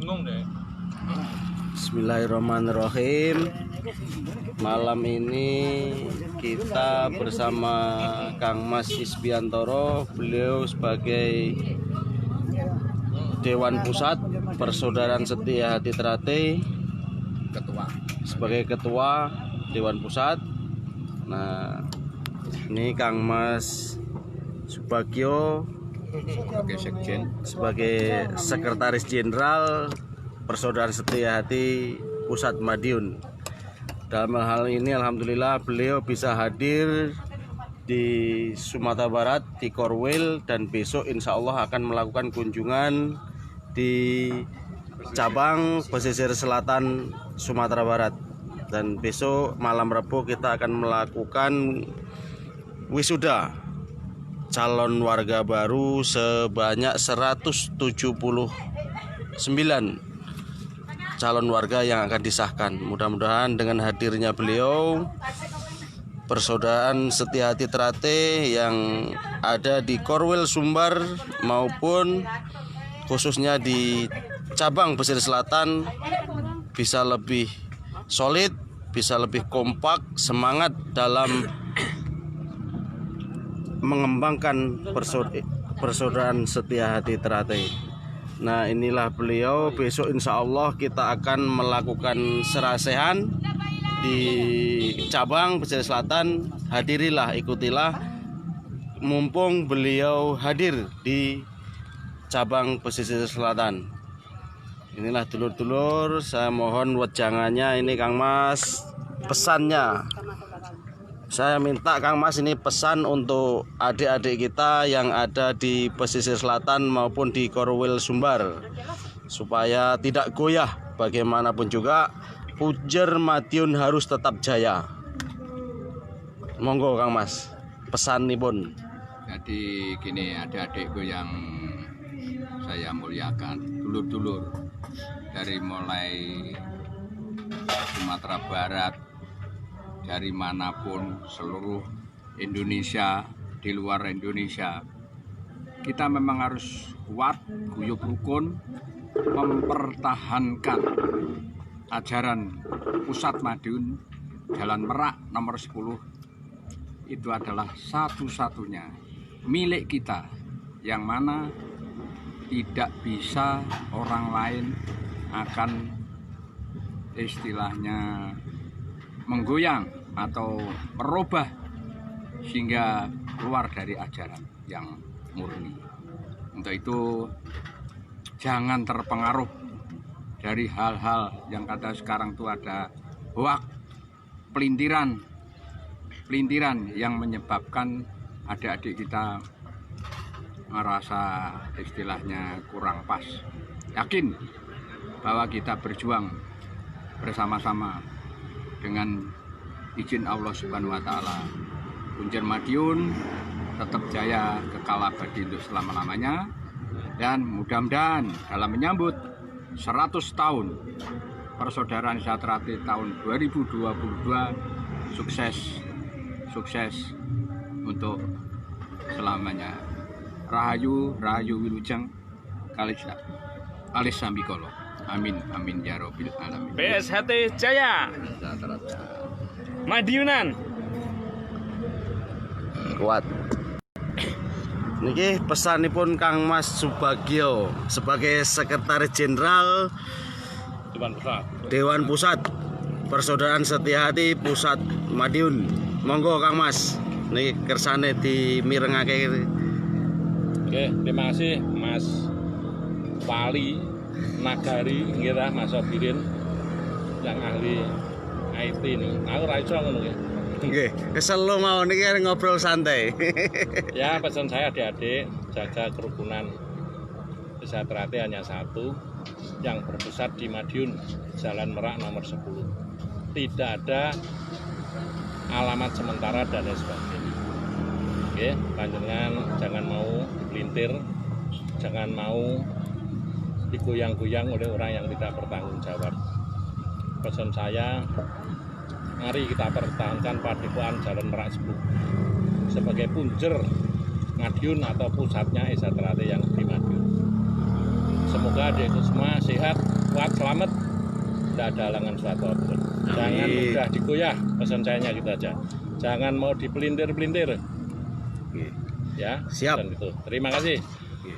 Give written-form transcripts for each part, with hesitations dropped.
bingung deh. Bismillahirrahmanirrahim. Malam ini kita bersama Kang Mas Isbiantoro. Beliau sebagai Dewan Pusat Persaudaraan Setia Hati Trate, sebagai Ketua Dewan Pusat. Nah, ini Kang Mas Subagio sebagai Sekretaris Jenderal Persaudaraan Setia Hati Pusat Madiun. Dalam hal ini alhamdulillah beliau bisa hadir di Sumatera Barat, di Korwil, dan besok insya Allah akan melakukan kunjungan di cabang pesisir selatan Sumatera Barat. Dan besok malam Rabu kita akan melakukan wisuda calon warga baru sebanyak 179 calon warga yang akan disahkan. Mudah-mudahan dengan hadirnya beliau, Persaudaraan Setia Hati Trate yang ada di Korwil Sumbar maupun khususnya di cabang pesisir selatan bisa lebih solid, bisa lebih kompak, semangat dalam mengembangkan Persaudaraan Setia Hati Trate. Nah, inilah beliau. Besok insya Allah kita akan melakukan serasehan di cabang pesisir selatan. Hadirilah, ikutilah, mumpung beliau hadir di cabang pesisir selatan. Inilah dulur-dulur, saya mohon wejangannya. Ini Kang Mas pesannya. Saya minta Kang Mas ini pesan untuk adik-adik kita yang ada di pesisir selatan maupun di Korwil Sumbar, supaya tidak goyah. Bagaimanapun juga Pujer Madiun harus tetap jaya. Monggo Kang Mas, pesan nih pun. Jadi gini, adik-adikku yang saya muliakan, dulur-dulur dari mulai Sumatera Barat, dari manapun seluruh Indonesia, di luar Indonesia, kita memang harus kuat, guyup rukun, mempertahankan ajaran Pusat Madiun Jalan Merak nomor 10. Itu adalah satu-satunya milik kita, yang mana tidak bisa orang lain akan istilahnya menggoyang atau merubah sehingga keluar dari ajaran yang murni. Untuk itu jangan terpengaruh dari hal-hal yang kata sekarang itu ada hoak, pelintiran yang menyebabkan adik-adik kita merasa istilahnya kurang pas. Yakin bahwa kita berjuang bersama-sama dengan izin Allah Subhanahu wa Ta'ala. Pujer Madiun tetap jaya, kekal abadi untuk selama-lamanya. Dan mudah-mudahan dalam menyambut 100 tahun Persaudaraan Setia Trate tahun 2022 sukses untuk selamanya. Rahayu Wilujeng Kalis Sambikolo. Amin ya Rabbil Alamin. PSHT Jaya Madiunan Kuat. Niki pesanipun Kang Mas Subagio sebagai Sekretaris Jenderal Dewan Pusat Persaudaraan Setia Hati Pusat Madiun. Monggo Kang Mas, niki kersane dimirengake. Oke, terima kasih Mas Wali Nagari, ngira Mas Sobirin yang ahli IT ini. Aku raiso ngono nggih. Nggih, kesel mau niki ngobrol santai. Ya, pesan saya adik-adik, jaga kerukunan. Setia Trate hanya satu, yang berpusat di Madiun, Jalan Merak nomor 10. Tidak ada alamat sementara dan lain sebagainya. Oke, panjenengan jangan mau dipelintir, jangan mau digoyang-goyang oleh orang yang tidak bertanggung jawab. Pesan saya, mari kita pertahankan Padepokan Jalan Merak 10 sebagai punjer Madiun atau pusatnya Setia Trate yang di Madiun. Semoga Semoga adikku semua sehat, kuat, selamat, tidak ada halangan suatu apapun. Jangan mudah digoyah, pesan sayanya gitu aja. Jangan mau dipelintir-pelintir. Ya, Siap. pesan itu. Terima kasih.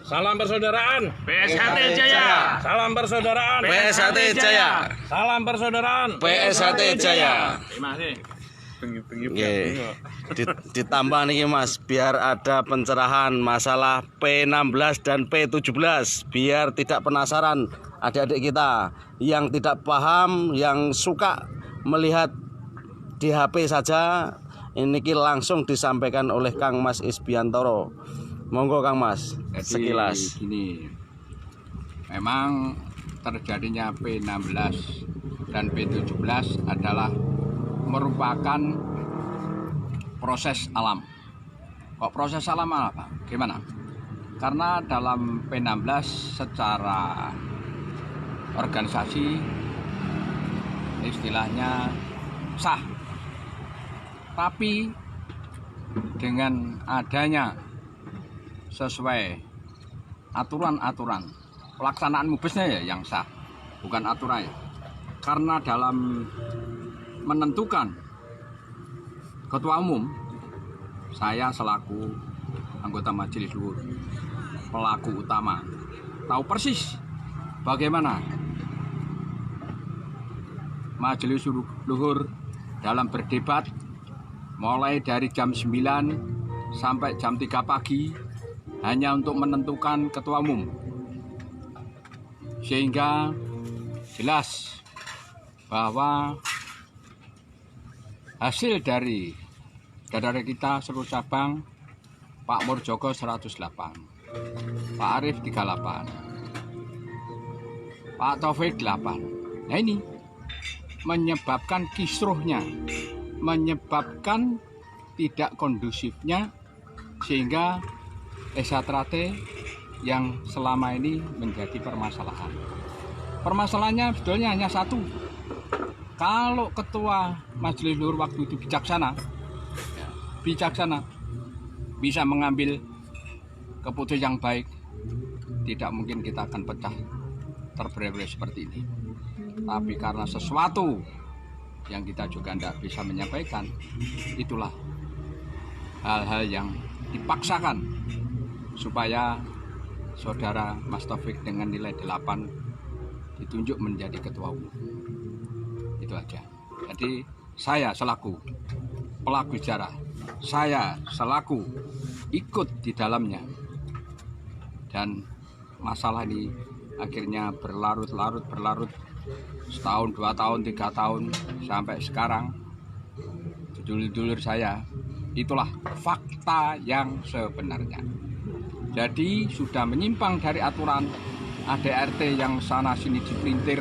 Salam persaudaraan. PSHT Jaya. Salam persaudaraan. PSHT Jaya. Salam persaudaraan. PSHT Jaya. Terima kasih. Nggih. Ditambah nih Mas, biar ada pencerahan masalah P16 dan P17, biar tidak penasaran adik-adik kita yang tidak paham, yang suka melihat di HP saja. Ini langsung disampaikan oleh Kang Mas Isbiantoro. Monggo Kang Mas, Jadi, sekilas. gini, memang terjadinya P16 dan P17 adalah merupakan proses alam. Kok proses alam apa? Gimana? Karena dalam P16 secara organisasi istilahnya sah. Tapi dengan adanya sesuai aturan-aturan pelaksanaan mubesnya ya yang sah, bukan aturan ya. Karena dalam menentukan ketua umum, saya selaku anggota Majelis Luhur, pelaku utama, tahu persis bagaimana Majelis Luhur dalam berdebat mulai dari jam 9 sampai jam 3 pagi hanya untuk menentukan ketua umum. Sehingga jelas bahwa hasil dari saudara kita seluruh cabang, Pak Murjoko 108, Pak Arif 38, Pak Taufik 8. Nah ini menyebabkan kisruhnya, menyebabkan tidak kondusifnya, sehingga Esatrate yang selama ini menjadi permasalahan. Permasalahannya sebetulnya hanya satu. Kalau ketua Majelis Luhur waktu itu bijaksana, bisa mengambil keputusan yang baik, tidak mungkin kita akan pecah terbelah-belah seperti ini. Tapi karena sesuatu yang kita juga tidak bisa menyampaikan, itulah hal-hal yang dipaksakan supaya saudara Mas Taufik dengan nilai 8 ditunjuk menjadi ketua umum. Itu aja. Jadi saya selaku pelaku sejarah, saya selaku ikut di dalamnya, dan masalah ini akhirnya berlarut setahun, 2 tahun, 3 tahun sampai sekarang. Dulur-dulur saya, itulah fakta yang sebenarnya. Jadi sudah menyimpang dari aturan ADRT yang sana sini dipelintir,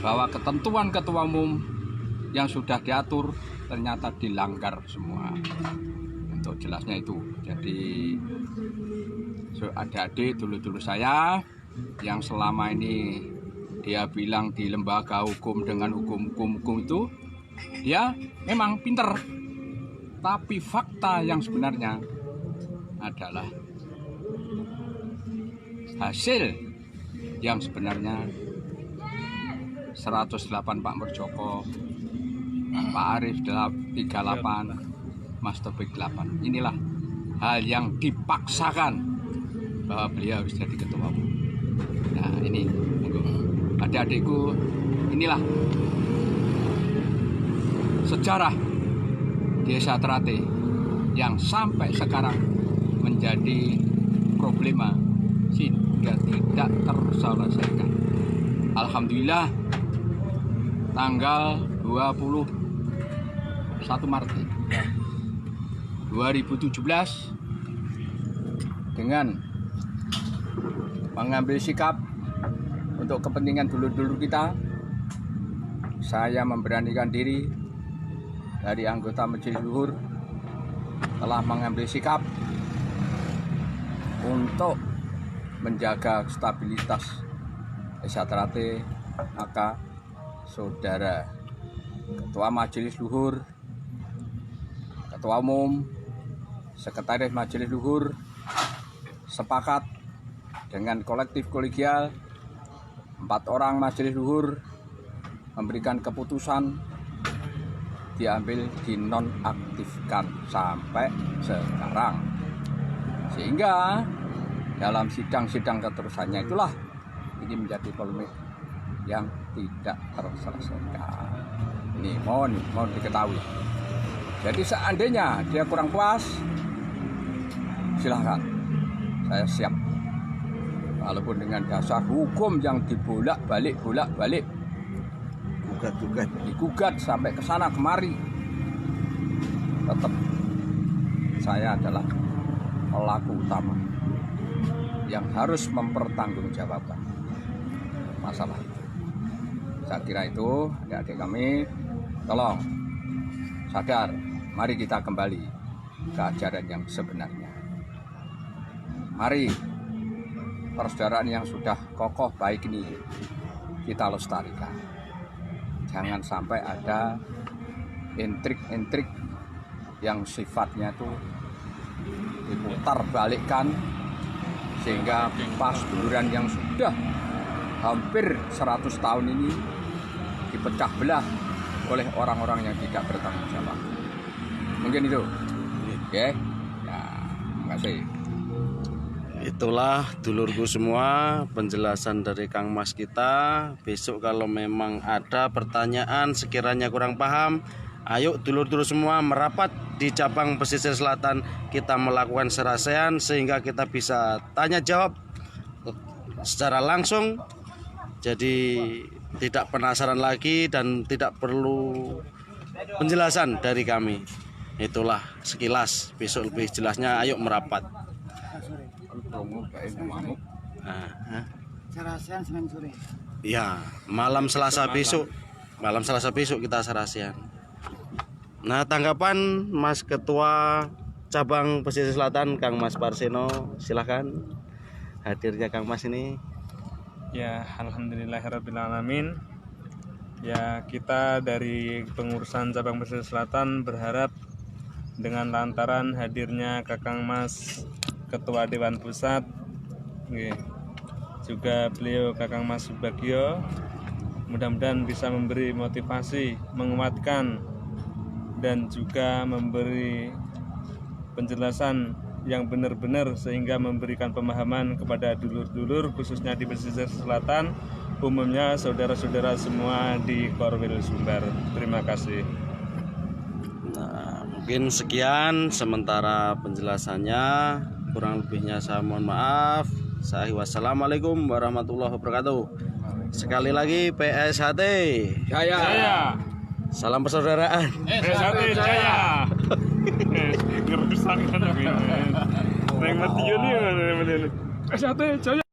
bahwa ketentuan ketua umum yang sudah diatur ternyata dilanggar semua. Untuk jelasnya itu. Jadi adik-adik dulur-dulur saya yang selama ini dia bilang di lembaga hukum dengan hukum itu, dia memang pinter, tapi fakta yang sebenarnya adalah hasil yang sebenarnya 108 Pak Murjoko, Pak Arif 38, Mas Taufik 8. Inilah hal yang dipaksakan bahwa beliau harus jadi ketua umum. Nah ini adik-adikku, inilah sejarah Desa Trate yang sampai sekarang menjadi problema sehingga tidak terselesaikan. Alhamdulillah tanggal 21 Maret 2017 dengan mengambil sikap untuk kepentingan dulur-dulur kita, saya memberanikan diri dari anggota Majelis Luhur telah mengambil sikap untuk menjaga stabilitas Desa Trate, maka saudara Ketua Majelis Luhur, Ketua Umum, Sekretaris Majelis Luhur sepakat dengan kolektif kolegial 4 orang majelis luhur memberikan keputusan diambil dinonaktifkan sampai sekarang. Sehingga dalam sidang-sidang keterusannya itulah ini menjadi polemik yang tidak terselesaikan. Ini mohon diketahui. Jadi seandainya dia kurang puas, silahkan, saya siap. Walaupun dengan dasar hukum yang dibolak-balik, digugat sampai ke sana kemari, tetap saya adalah pelaku utama yang harus mempertanggungjawabkan masalah itu. Saya kira itu adik-adik kami, tolong sadar, mari kita kembali ke ajaran yang sebenarnya. Mari persaudaraan yang sudah kokoh baik ini kita lestarikan. Jangan sampai ada intrik-intrik yang sifatnya itu diputar balikkan sehingga pas duluran yang sudah hampir 100 tahun ini dipecah belah oleh orang-orang yang tidak bertanggung jawab. Mungkin itu. Oke. Ya, terima kasih. Itulah dulurku semua penjelasan dari Kang Mas kita. Besok kalau memang ada pertanyaan sekiranya kurang paham, ayo dulur-dulur semua merapat di cabang pesisir selatan, kita melakukan serasian sehingga kita bisa tanya jawab secara langsung. Jadi tidak penasaran lagi dan tidak perlu penjelasan dari kami. Itulah sekilas, besok lebih jelasnya ayo merapat. Serasian Senin sore. Ya, malam Selasa besok kita serasian. Nah, tanggapan Mas Ketua Cabang Pesisir Selatan Kang Mas Parseno, silahkan. Hadirnya Kang Mas ini. Ya, alhamdulillahirrabbilalamin. Ya, kita dari pengurusan Cabang Pesisir Selatan berharap dengan lantaran hadirnya Kakang Mas Ketua Dewan Pusat, juga beliau Kakang Mas Subagio, mudah-mudahan bisa memberi motivasi, menguatkan, dan juga memberi penjelasan yang benar-benar sehingga memberikan pemahaman kepada dulur-dulur khususnya di pesisir selatan, umumnya saudara-saudara semua di Korwil Sumbar. Terima kasih. Nah, mungkin sekian sementara penjelasannya, kurang lebihnya saya mohon maaf. Wassalamualaikum warahmatullahi wabarakatuh. Sekali lagi PSHT Jaya. Salam persaudaraan. PSHT Jaya. Ngerusak kan. Yang mati ini PSHT Jaya.